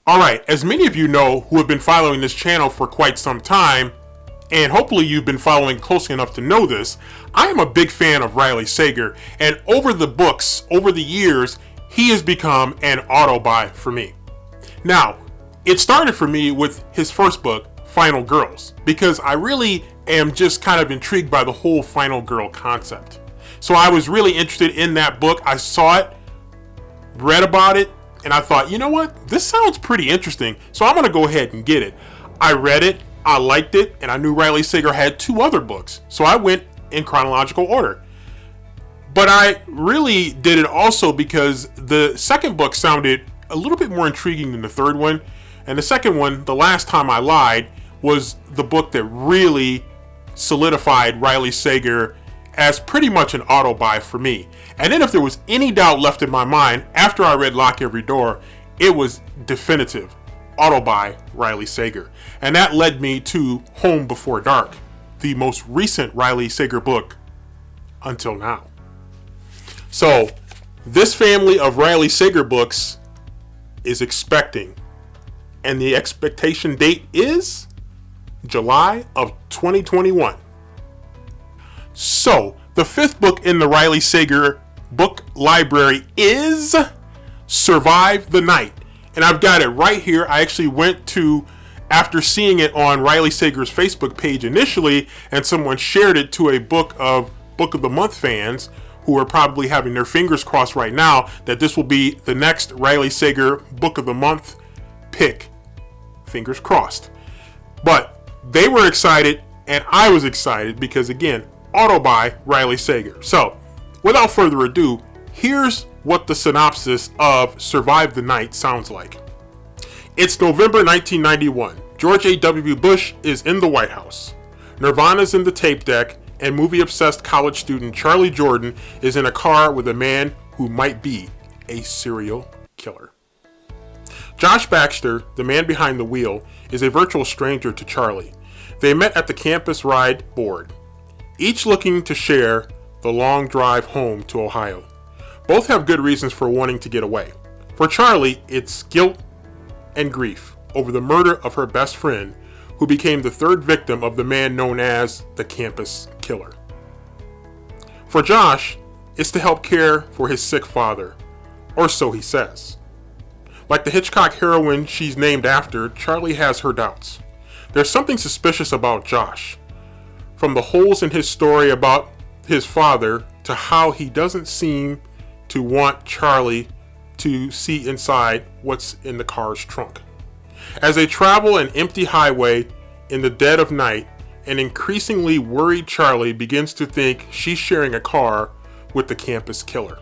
Alright, as many of you know who have been following this channel for quite some time, and hopefully you've been following closely enough to know this, I am a big fan of Riley Sager, and over the years, he has become an auto-buy for me. Now, it started for me with his first book, Final Girls, because I really am just kind of intrigued by the whole final girl concept. So I was really interested in that book. I saw it, read about it, and I thought, you know what? This sounds pretty interesting, so I'm going to go ahead and get it. I read it, I liked it, and I knew Riley Sager had 2 other books, so I went in chronological order. But I really did it also because the second book sounded a little bit more intriguing than the third one, and the second one, The Last Time I Lied, was the book that really solidified Riley Sager as pretty much an auto-buy for me. And then if there was any doubt left in my mind after I read Lock Every Door, it was definitive. Auto-buy Riley Sager. And that led me to Home Before Dark, the most recent Riley Sager book until now. So, this family of Riley Sager books is expecting, and the expectation date is July of 2021. So, the 5th book in the Riley Sager book library is Survive the Night. And I've got it right here. I actually went to, after seeing it on Riley Sager's Facebook page initially, and someone shared it to a Book of the Month fans who are probably having their fingers crossed right now that this will be the next Riley Sager Book of the Month pick. Fingers crossed. But they were excited, and I was excited because, again, auto-buy Riley Sager. So, without further ado, here's what the synopsis of Survive the Night sounds like. It's November 1991. George A.W. Bush is in the White House. Nirvana's in the tape deck, and movie-obsessed college student Charlie Jordan is in a car with a man who might be a serial killer. Josh Baxter, the man behind the wheel, is a virtual stranger to Charlie. They met at the campus ride board, each looking to share the long drive home to Ohio. Both have good reasons for wanting to get away. For Charlie, it's guilt and grief over the murder of her best friend, who became the 3rd victim of the man known as the campus killer. For Josh, it's to help care for his sick father, or so he says. Like the Hitchcock heroine she's named after, Charlie has her doubts. There's something suspicious about Josh. From the holes in his story about his father to how he doesn't seem to want Charlie to see inside what's in the car's trunk. As they travel an empty highway in the dead of night, an increasingly worried Charlie begins to think she's sharing a car with the campus killer.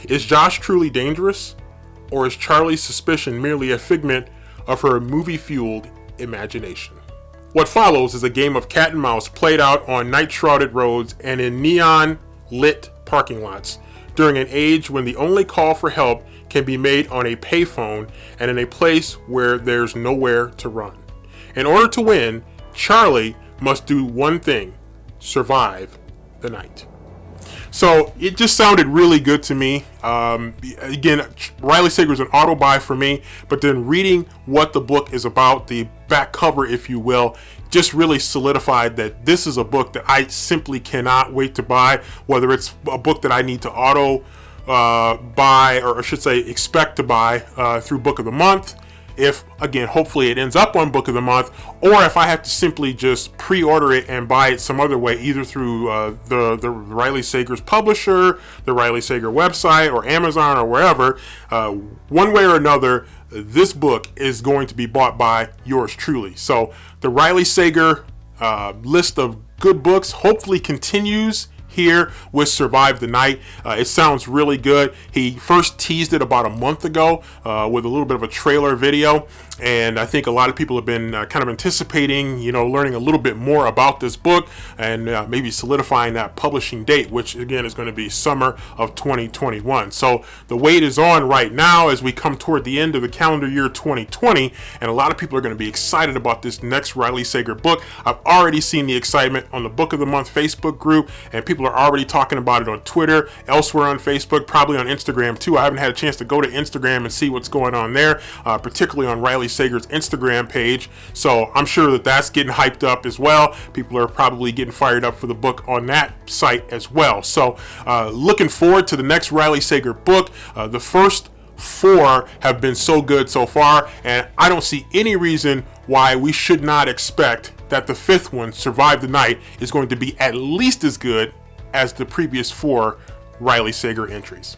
Is Josh truly dangerous, or is Charlie's suspicion merely a figment of her movie-fueled imagination? What follows is a game of cat and mouse played out on night-shrouded roads and in neon-lit parking lots during an age when the only call for help can be made on a payphone and in a place where there's nowhere to run. In order to win, Charlie must do one thing: survive the night. So it just sounded really good to me. Again, Riley Sager is an auto-buy for me, but then reading what the book is about, the back cover, if you will, just really solidified that this is a book that I simply cannot wait to buy, whether it's a book that I need to buy, or I should say expect to buy through Book of the Month. If, again, hopefully it ends up on Book of the Month, or if I have to simply just pre-order it and buy it some other way, either through the Riley Sager's publisher, the Riley Sager website, or Amazon, or wherever, one way or another, this book is going to be bought by yours truly. So the Riley Sager list of good books hopefully continues here with Survive the Night. It sounds really good. He first teased it about a month ago with a little bit of a trailer video, and I think a lot of people have been kind of anticipating, learning a little bit more about this book and maybe solidifying that publishing date, which again is going to be summer of 2021. So the wait is on right now as we come toward the end of the calendar year 2020, and a lot of people are going to be excited about this next Riley Sager book. I've already seen the excitement on the Book of the Month Facebook group, and people People are already talking about it on Twitter, elsewhere on Facebook, probably on Instagram too. I haven't had a chance to go to Instagram and see what's going on there, particularly on Riley Sager's Instagram page. So I'm sure that that's getting hyped up as well. People are probably getting fired up for the book on that site as well. So looking forward to the next Riley Sager book. The first 4 have been so good so far, and I don't see any reason why we should not expect that the 5th one, Survive the Night, is going to be at least as good as the previous 4 Riley Sager entries.